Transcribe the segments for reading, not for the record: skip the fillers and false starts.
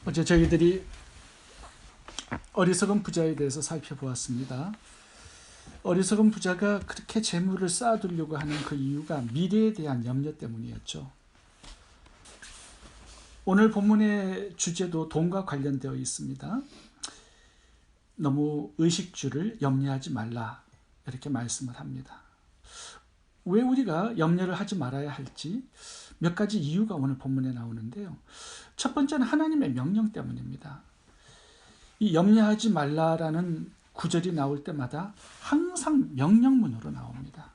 어제 저희들이 어리석은 부자에 대해서 살펴보았습니다. 어리석은 부자가 그렇게 재물을 쌓아두려고 하는 그 이유가 미래에 대한 염려 때문이었죠. 오늘 본문의 주제도 돈과 관련되어 있습니다. 너무 의식주를 염려하지 말라 이렇게 말씀을 합니다. 왜 우리가 염려를 하지 말아야 할지 몇 가지 이유가 오늘 본문에 나오는데요. 첫 번째는 하나님의 명령 때문입니다. 이 염려하지 말라라는 구절이 나올 때마다 항상 명령문으로 나옵니다.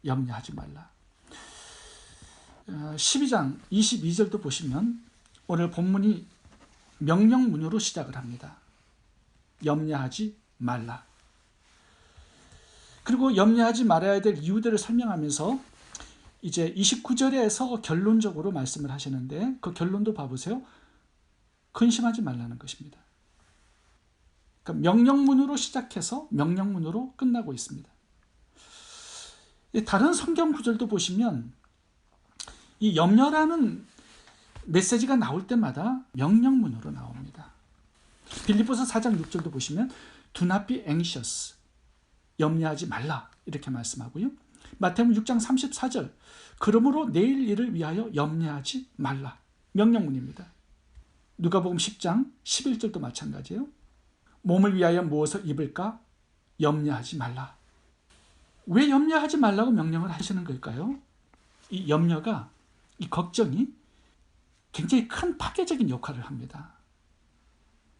염려하지 말라. 12장 22절도 보시면 오늘 본문이 명령문으로 시작을 합니다. 염려하지 말라. 그리고 염려하지 말아야 될 이유들을 설명하면서 이제 29절에서 결론적으로 말씀을 하시는데 그 결론도 봐보세요. 근심하지 말라는 것입니다. 그러니까 명령문으로 시작해서 명령문으로 끝나고 있습니다. 다른 성경 구절도 보시면 이 염려라는 메시지가 나올 때마다 명령문으로 나옵니다. 빌립보서 4장 6절도 보시면 Do not be anxious. 염려하지 말라 이렇게 말씀하고요. 마태복음 6장 34절 그러므로 내일 일을 위하여 염려하지 말라. 명령문입니다. 누가복음 10장 11절도 마찬가지예요. 몸을 위하여 무엇을 입을까? 염려하지 말라. 왜 염려하지 말라고 명령을 하시는 걸까요? 이 염려가, 이 걱정이 굉장히 큰 파괴적인 역할을 합니다.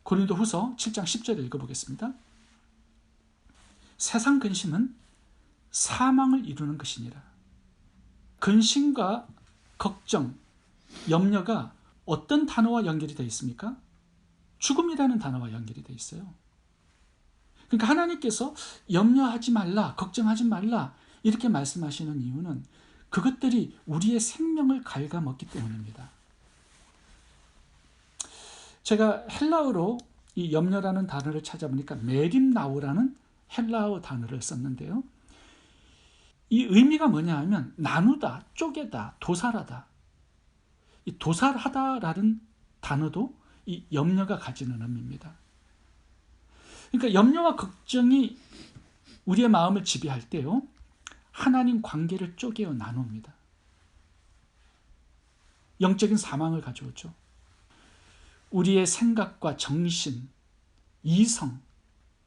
고린도후서 7장 10절을 읽어보겠습니다. 세상 근심은 사망을 이루는 것이니라. 근심과 걱정, 염려가 어떤 단어와 연결이 되어 있습니까? 죽음이라는 단어와 연결이 되어 있어요. 그러니까 하나님께서 염려하지 말라, 걱정하지 말라 이렇게 말씀하시는 이유는 그것들이 우리의 생명을 갉아먹기 때문입니다. 제가 헬라어로 이 염려라는 단어를 찾아보니까 메림나우라는 헬라어 단어를 썼는데요. 이 의미가 뭐냐 하면 나누다, 쪼개다, 도살하다. 이 도살하다라는 단어도 이 염려가 가지는 의미입니다. 그러니까 염려와 걱정이 우리의 마음을 지배할 때요. 하나님 관계를 쪼개어 나눕니다. 영적인 사망을 가져오죠. 우리의 생각과 정신, 이성,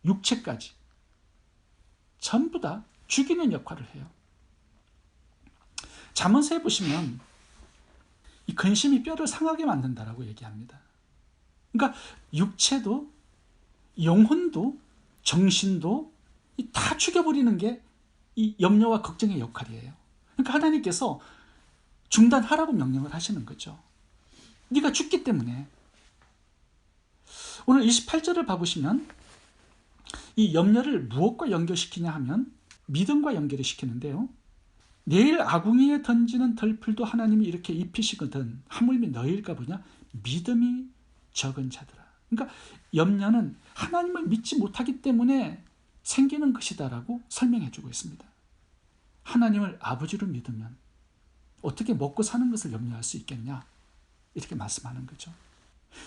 육체까지 전부 다 죽이는 역할을 해요. 잠언서에 보시면 이 근심이 뼈를 상하게 만든다라고 얘기합니다. 그러니까 육체도 영혼도 정신도 다 죽여버리는 게 이 염려와 걱정의 역할이에요. 그러니까 하나님께서 중단하라고 명령을 하시는 거죠. 네가 죽기 때문에. 오늘 28절을 봐보시면 이 염려를 무엇과 연결시키냐 하면 믿음과 연결을 시키는데요. 내일 아궁이에 던지는 덜풀도 하나님이 이렇게 입히시거든 하물며 너희일까 보냐? 믿음이 적은 자들아. 그러니까 염려는 하나님을 믿지 못하기 때문에 생기는 것이다라고 설명해주고 있습니다. 하나님을 아버지로 믿으면 어떻게 먹고 사는 것을 염려할 수 있겠냐? 이렇게 말씀하는 거죠.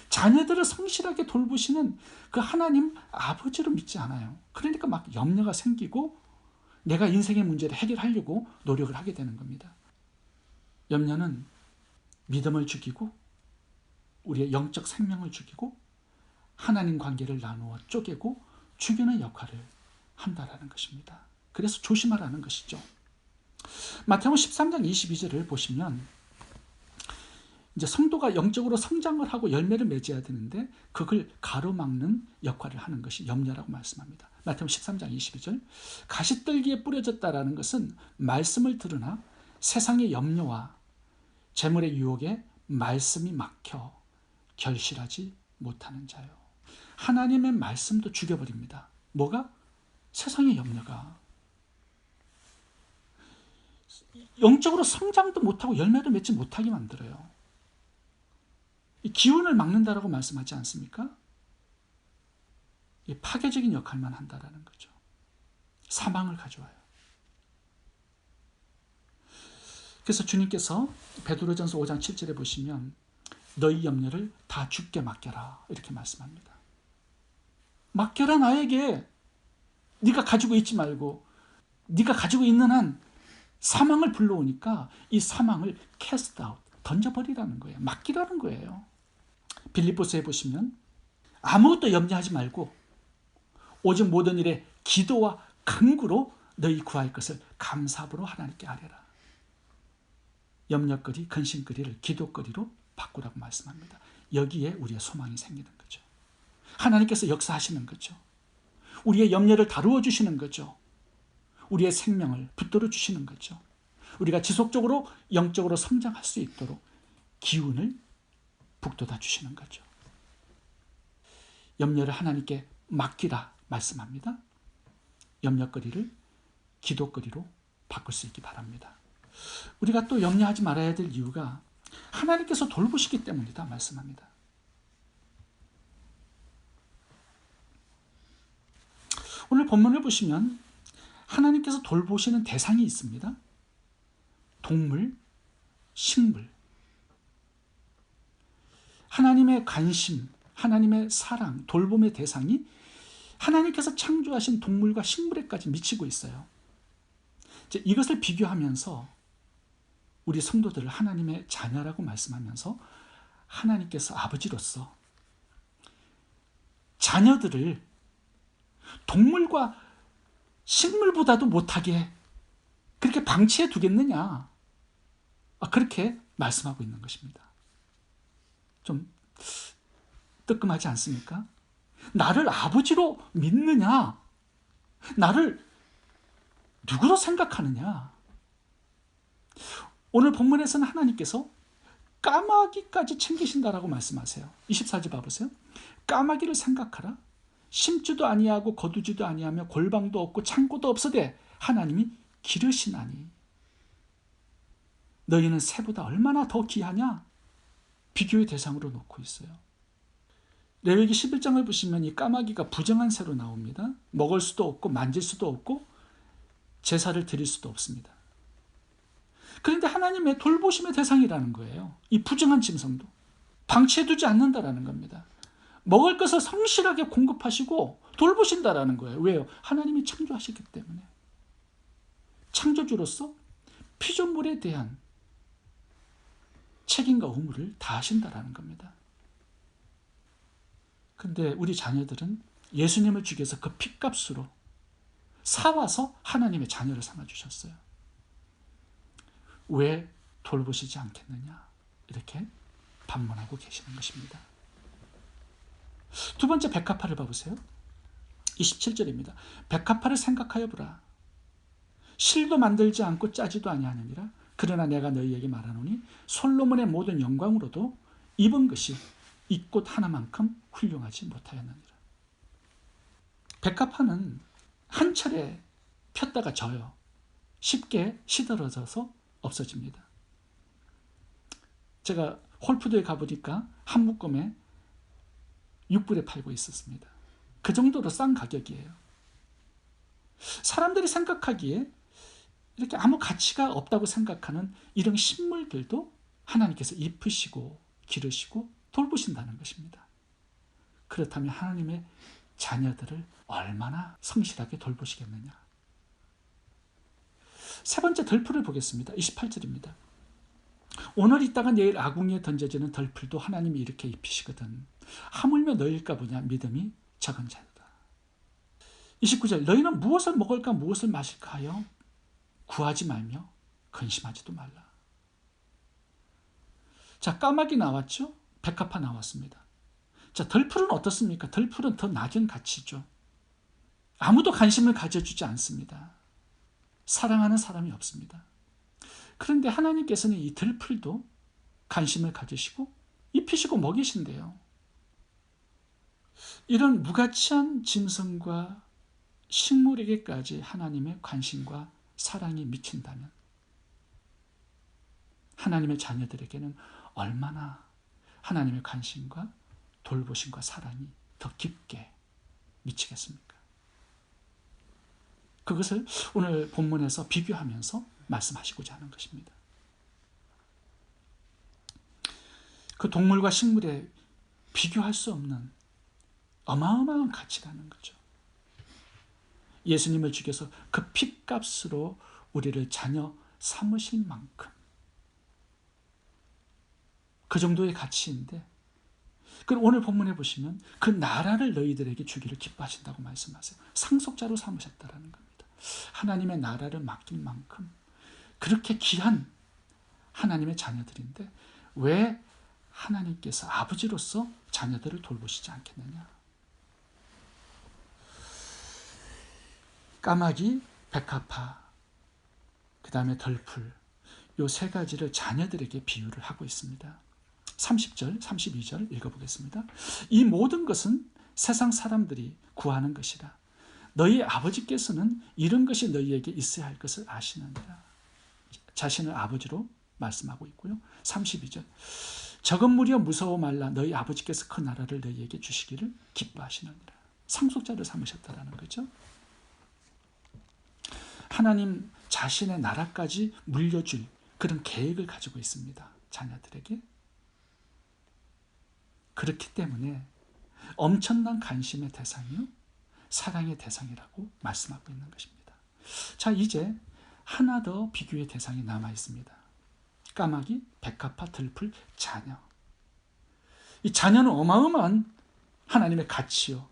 자녀들을 성실하게 돌보시는 그 하나님 아버지로 믿지 않아요. 그러니까 막 염려가 생기고 내가 인생의 문제를 해결하려고 노력을 하게 되는 겁니다. 염려는 믿음을 죽이고 우리의 영적 생명을 죽이고 하나님 관계를 나누어 쪼개고 죽이는 역할을 한다라는 것입니다. 그래서 조심하라는 것이죠. 마태복음 13장 22절을 보시면 이제 성도가 영적으로 성장을 하고 열매를 맺어야 되는데 그걸 가로막는 역할을 하는 것이 염려라고 말씀합니다. 마태복음 13장 22절 가시떨기에 뿌려졌다라는 것은 말씀을 들으나 세상의 염려와 재물의 유혹에 말씀이 막혀 결실하지 못하는 자요. 하나님의 말씀도 죽여버립니다. 뭐가? 세상의 염려가. 영적으로 성장도 못하고 열매도 맺지 못하게 만들어요. 이 기운을 막는다라고 말씀하지 않습니까? 이 파괴적인 역할만 한다라는 거죠. 사망을 가져와요. 그래서 주님께서 베드로전서 5장 7절에 보시면 너희 염려를 다 주께 맡겨라 이렇게 말씀합니다. 맡겨라 나에게. 네가 가지고 있지 말고 네가 가지고 있는 한 사망을 불러오니까 이 사망을 cast out, 던져버리라는 거예요. 맡기라는 거예요. 빌립보서에 보시면 아무것도 염려하지 말고 오직 모든 일에 기도와 간구로 너희 구할 것을 감사함으로 하나님께 아뢰라. 염려거리, 근심거리를 기도거리로 바꾸라고 말씀합니다. 여기에 우리의 소망이 생기는 거죠. 하나님께서 역사하시는 거죠. 우리의 염려를 다루어 주시는 거죠. 우리의 생명을 붙들어 주시는 거죠. 우리가 지속적으로 영적으로 성장할 수 있도록 기운을 북돋아 주시는 거죠. 염려를 하나님께 맡기라 말씀합니다. 염려거리를 기도거리로 바꿀 수 있기 바랍니다. 우리가 또 염려하지 말아야 될 이유가 하나님께서 돌보시기 때문이다 말씀합니다. 오늘 본문을 보시면 하나님께서 돌보시는 대상이 있습니다. 동물, 식물. 하나님의 관심, 하나님의 사랑, 돌봄의 대상이 하나님께서 창조하신 동물과 식물에까지 미치고 있어요. 이것을 비교하면서 우리 성도들을 하나님의 자녀라고 말씀하면서 하나님께서 아버지로서 자녀들을 동물과 식물보다도 못하게 그렇게 방치해 두겠느냐, 그렇게 말씀하고 있는 것입니다. 좀 뜨끔하지 않습니까? 나를 아버지로 믿느냐, 나를 누구로 생각하느냐. 오늘 본문에서는 하나님께서 까마귀까지 챙기신다라고 말씀하세요. 24절 봐보세요. 까마귀를 생각하라. 심지도 아니하고 거두지도 아니하며 골방도 없고 창고도 없으되 하나님이 기르시나니 너희는 새보다 얼마나 더 귀하냐. 비교의 대상으로 놓고 있어요. 레위기 11장을 보시면 이 까마귀가 부정한 새로 나옵니다. 먹을 수도 없고 만질 수도 없고 제사를 드릴 수도 없습니다. 그런데 하나님의 돌보심의 대상이라는 거예요. 이 부정한 짐승도 방치해두지 않는다라는 겁니다. 먹을 것을 성실하게 공급하시고 돌보신다라는 거예요. 왜요? 하나님이 창조하셨기 때문에. 창조주로서 피조물에 대한 책임과 의무를 다하신다라는 겁니다. 그런데 우리 자녀들은 예수님을 죽여서 그 핏값으로 사와서 하나님의 자녀를 삼아주셨어요. 왜 돌보시지 않겠느냐, 이렇게 반문하고 계시는 것입니다. 두 번째 백합화를 봐보세요. 27절입니다. 백합화를 생각하여 보라. 실도 만들지 않고 짜지도 아니하느니라. 그러나 내가 너희에게 말하노니 솔로몬의 모든 영광으로도 입은 것이 이 꽃 하나만큼 훌륭하지 못하였느니라. 백합화는 한 철에 폈다가 져요. 쉽게 시들어져서 없어집니다. 제가 홀푸드에 가보니까 한 묶음에 6불에 팔고 있었습니다. 그 정도로 싼 가격이에요. 사람들이 생각하기에 이렇게 아무 가치가 없다고 생각하는 이런 식물들도 하나님께서 입히시고 기르시고 돌보신다는 것입니다. 그렇다면 하나님의 자녀들을 얼마나 성실하게 돌보시겠느냐. 세 번째 덜풀을 보겠습니다. 28절입니다. 오늘 있다가 내일 아궁이에 던져지는 덜풀도 하나님이 이렇게 입히시거든. 하물며 너희일까 보냐 믿음이 적은 자들아. 29절 너희는 무엇을 먹을까 무엇을 마실까 하여 구하지 말며 근심하지도 말라. 자, 까마귀 나왔죠? 백합화 나왔습니다. 자, 덜풀은 어떻습니까? 덜풀은 더 낮은 가치죠. 아무도 관심을 가져주지 않습니다. 사랑하는 사람이 없습니다. 그런데 하나님께서는 이 들풀도 관심을 가지시고 입히시고 먹이신대요. 이런 무가치한 짐승과 식물에게까지 하나님의 관심과 사랑이 미친다면 하나님의 자녀들에게는 얼마나 하나님의 관심과 돌보심과 사랑이 더 깊게 미치겠습니까? 그것을 오늘 본문에서 비교하면서 말씀하시고자 하는 것입니다. 그 동물과 식물에 비교할 수 없는 어마어마한 가치라는 거죠. 예수님을 죽여서 그 핏값으로 우리를 자녀 삼으신 만큼 그 정도의 가치인데, 그럼 오늘 본문에 보시면 그 나라를 너희들에게 주기를 기뻐하신다고 말씀하세요. 상속자로 삼으셨다라는 겁니다. 하나님의 나라를 맡긴 만큼 그렇게 귀한 하나님의 자녀들인데 왜 하나님께서 아버지로서 자녀들을 돌보시지 않겠느냐. 까마귀, 백합화, 그 다음에 덜풀, 요 세 가지를 자녀들에게 비유를 하고 있습니다. 30절, 32절 읽어보겠습니다. 이 모든 것은 세상 사람들이 구하는 것이라. 너희 아버지께서는 이런 것이 너희에게 있어야 할 것을 아시느니라. 자신을 아버지로 말씀하고 있고요. 32절. 적은 무려 무서워 말라. 너희 아버지께서 그 나라를 너희에게 주시기를 기뻐하시느니라. 상속자를 삼으셨다라는 거죠. 하나님 자신의 나라까지 물려줄 그런 계획을 가지고 있습니다. 자녀들에게. 그렇기 때문에 엄청난 관심의 대상이요, 사랑의 대상이라고 말씀하고 있는 것입니다. 자, 이제 하나 더 비교의 대상이 남아 있습니다. 까마귀, 백합화, 들풀, 자녀. 이 자녀는 어마어마한 하나님의 가치요,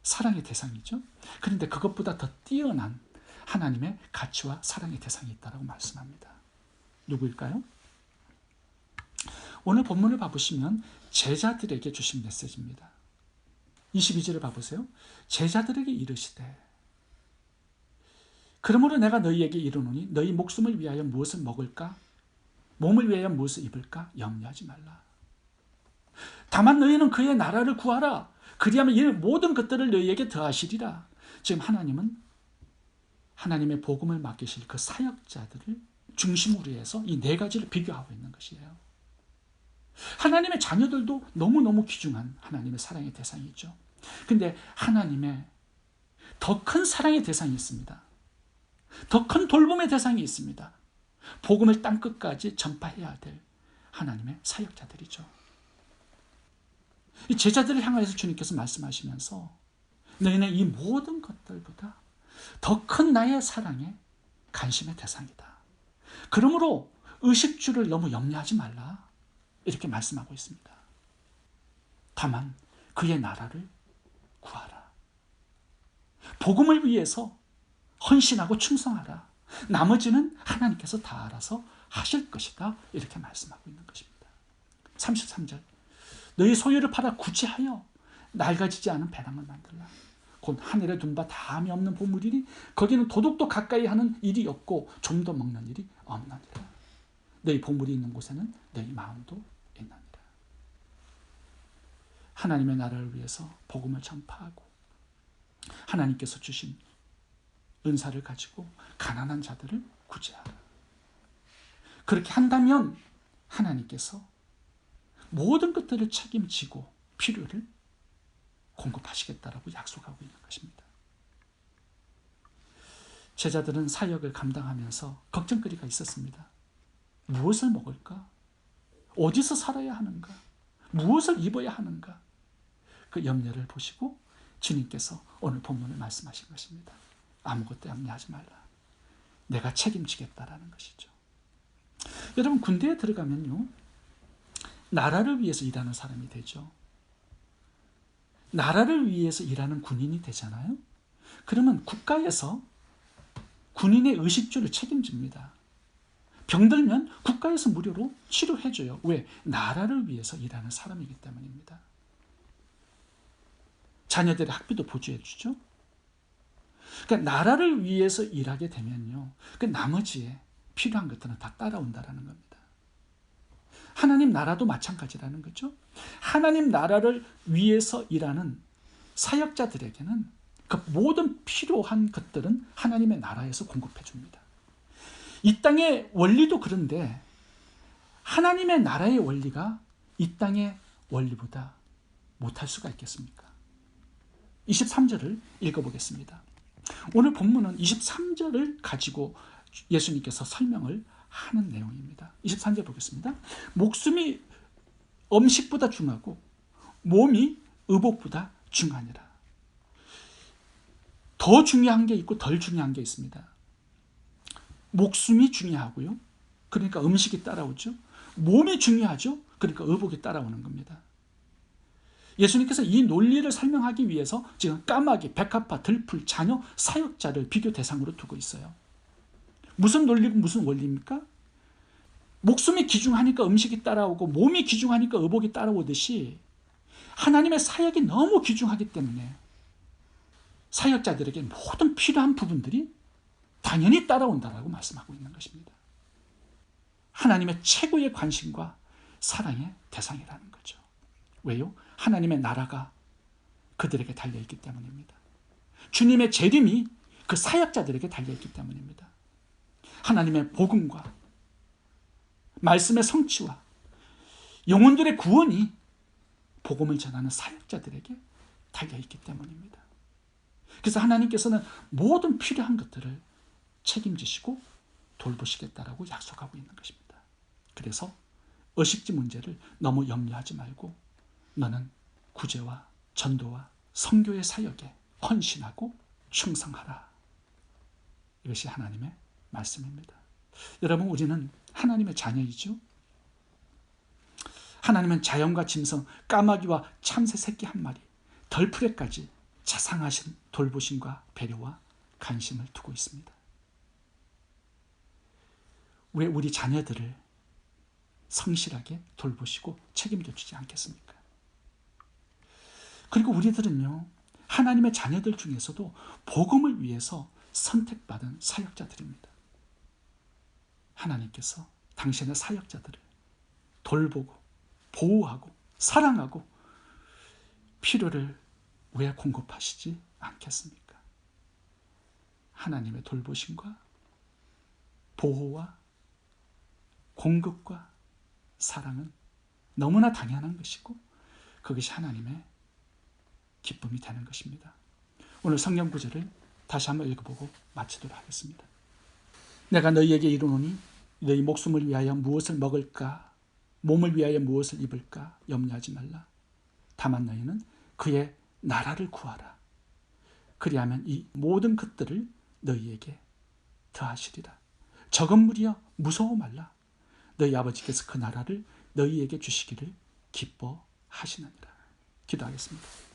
사랑의 대상이죠. 그런데 그것보다 더 뛰어난 하나님의 가치와 사랑의 대상이 있다고 말씀합니다. 누구일까요? 오늘 본문을 봐보시면 제자들에게 주신 메시지입니다. 22절을 봐보세요. 제자들에게 이르시되 그러므로 내가 너희에게 이르노니 너희 목숨을 위하여 무엇을 먹을까? 몸을 위하여 무엇을 입을까? 염려하지 말라. 다만 너희는 그의 나라를 구하라. 그리하면 이 모든 것들을 너희에게 더하시리라. 지금 하나님은 하나님의 복음을 맡기실 그 사역자들을 중심으로 해서 이 네 가지를 비교하고 있는 것이에요. 하나님의 자녀들도 너무너무 귀중한 하나님의 사랑의 대상이죠. 근데 하나님의 더 큰 사랑의 대상이 있습니다. 더 큰 돌봄의 대상이 있습니다. 복음을 땅끝까지 전파해야 될 하나님의 사역자들이죠. 이 제자들을 향하여서 주님께서 말씀하시면서 너희는 이 모든 것들보다 더 큰 나의 사랑의 관심의 대상이다. 그러므로 의식주를 너무 염려하지 말라. 이렇게 말씀하고 있습니다. 다만 그의 나라를 구하라. 복음을 위해서 헌신하고 충성하라. 나머지는 하나님께서 다 알아서 하실 것이다. 이렇게 말씀하고 있는 것입니다. 33절. 너희 소유를 팔아 구제하여 낡아지지 않은 배낭을 만들라. 곧 하늘에 둔 바 다함이 없는 보물이니 거기는 도둑도 가까이 하는 일이 없고 좀 더 먹는 일이 없느니라. 너희 보물이 있는 곳에는 너희 마음도 있느니라. 하나님의 나라를 위해서 복음을 전파하고 하나님께서 주신 은사를 가지고 가난한 자들을 구제하라. 그렇게 한다면 하나님께서 모든 것들을 책임지고 필요를 공급하시겠다라고 약속하고 있는 것입니다. 제자들은 사역을 감당하면서 걱정거리가 있었습니다. 무엇을 먹을까? 어디서 살아야 하는가? 무엇을 입어야 하는가? 그 염려를 보시고 주님께서 오늘 본문을 말씀하신 것입니다. 아무것도 염려하지 말라. 내가 책임지겠다라는 것이죠. 여러분, 군대에 들어가면요, 나라를 위해서 일하는 사람이 되죠. 나라를 위해서 일하는 군인이 되잖아요. 그러면 국가에서 군인의 의식주를 책임집니다. 병들면 국가에서 무료로 치료해줘요. 왜? 나라를 위해서 일하는 사람이기 때문입니다. 자녀들의 학비도 보조해주죠. 그러니까 나라를 위해서 일하게 되면요, 그 나머지에 필요한 것들은 다 따라온다라는 겁니다. 하나님 나라도 마찬가지라는 거죠. 하나님 나라를 위해서 일하는 사역자들에게는 그 모든 필요한 것들은 하나님의 나라에서 공급해 줍니다. 이 땅의 원리도 그런데 하나님의 나라의 원리가 이 땅의 원리보다 못할 수가 있겠습니까? 23절을 읽어보겠습니다. 오늘 본문은 23절을 가지고 예수님께서 설명을 하는 내용입니다. 23절 보겠습니다. 목숨이 음식보다 중하고 몸이 의복보다 중하니라. 더 중요한 게 있고 덜 중요한 게 있습니다. 목숨이 중요하고요. 그러니까 음식이 따라오죠. 몸이 중요하죠. 그러니까 의복이 따라오는 겁니다. 예수님께서 이 논리를 설명하기 위해서 지금 까마귀, 백합화, 들풀, 자녀, 사역자를 비교 대상으로 두고 있어요. 무슨 논리고 무슨 원리입니까? 목숨이 귀중하니까 음식이 따라오고 몸이 귀중하니까 의복이 따라오듯이 하나님의 사역이 너무 귀중하기 때문에 사역자들에게 모든 필요한 부분들이 당연히 따라온다라고 말씀하고 있는 것입니다. 하나님의 최고의 관심과 사랑의 대상이라는 거죠. 왜요? 하나님의 나라가 그들에게 달려있기 때문입니다. 주님의 재림이 그 사역자들에게 달려있기 때문입니다. 하나님의 복음과 말씀의 성취와 영혼들의 구원이 복음을 전하는 사역자들에게 달려있기 때문입니다. 그래서 하나님께서는 모든 필요한 것들을 책임지시고 돌보시겠다라고 약속하고 있는 것입니다. 그래서 의식주 문제를 너무 염려하지 말고 너는 구제와 전도와 선교의 사역에 헌신하고 충성하라. 이것이 하나님의 말씀입니다. 여러분, 우리는 하나님의 자녀이죠. 하나님은 자연과 짐승, 까마귀와 참새 새끼 한 마리, 덜푸레까지 자상하신 돌보심과 배려와 관심을 두고 있습니다. 왜 우리 자녀들을 성실하게 돌보시고 책임져 주지 않겠습니까? 그리고 우리들은요, 하나님의 자녀들 중에서도 복음을 위해서 선택받은 사역자들입니다. 하나님께서 당신의 사역자들을 돌보고 보호하고 사랑하고 필요를 왜 공급하시지 않겠습니까? 하나님의 돌보심과 보호와 공급과 사랑은 너무나 당연한 것이고 그것이 하나님의 기쁨이 되는 것입니다. 오늘 성경 구절을 다시 한번 읽어보고 마치도록 하겠습니다. 내가 너희에게 이르노니 너희 목숨을 위하여 무엇을 먹을까 몸을 위하여 무엇을 입을까 염려하지 말라. 다만 너희는 그의 나라를 구하라. 그리하면 이 모든 것들을 너희에게 더하시리라. 적은 무리여 무서워 말라. 너희 아버지께서 그 나라를 너희에게 주시기를 기뻐하시느니라. 기도하겠습니다.